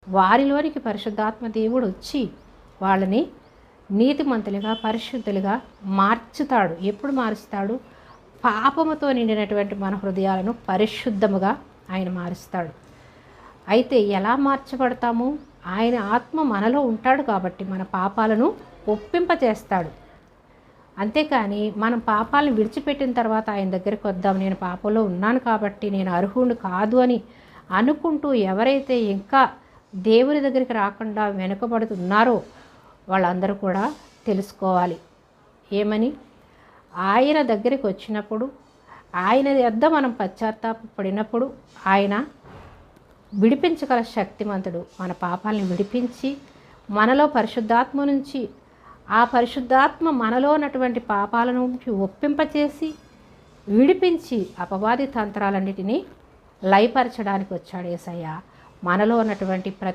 వారిలోనికి పరిశుద్ధాత్మ దేవుడు వచ్చి వాళ్ళని నీతిమంతులుగా పరిశుద్ధులుగా మార్చుతాడు. ఎప్పుడు మారుస్తాడు? పాపముతో నిండినటువంటి మన హృదయాలను పరిశుద్ధముగా ఆయన మారుస్తాడు. అయితే ఎలా మార్చబడతాము? ఆయన ఆత్మ మనలో ఉంటాడు కాబట్టి మన పాపాలను ఒప్పింపచేస్తాడు. అంతేకాని మనం పాపాలను విడిచిపెట్టిన తర్వాత ఆయన దగ్గరికి వద్దాం, నేను పాపంలో ఉన్నాను కాబట్టి నేను అర్హుడు కాదు అని అనుకుంటూ ఎవరైతే ఇంకా దేవుని దగ్గరికి రాకుండా వెనుకబడుతున్నారో వాళ్ళందరూ కూడా తెలుసుకోవాలి. ఏమని? ఆయన దగ్గరికి వచ్చినప్పుడు, ఆయన యొద్ద మనం పశ్చాత్తాపడినప్పుడు ఆయన విడిపించగల శక్తిమంతుడు. మన పాపాలను విడిపించి మనలో పరిశుద్ధాత్మ నుంచి, ఆ పరిశుద్ధాత్మ మనలో ఉన్నటువంటి పాపాల నుంచి ఒప్పింపచేసి విడిపించి అపవాది తంత్రాలన్నిటినీ లయపరచడానికి వచ్చాడు యేసయ్య. మనలో ఉన్నటువంటి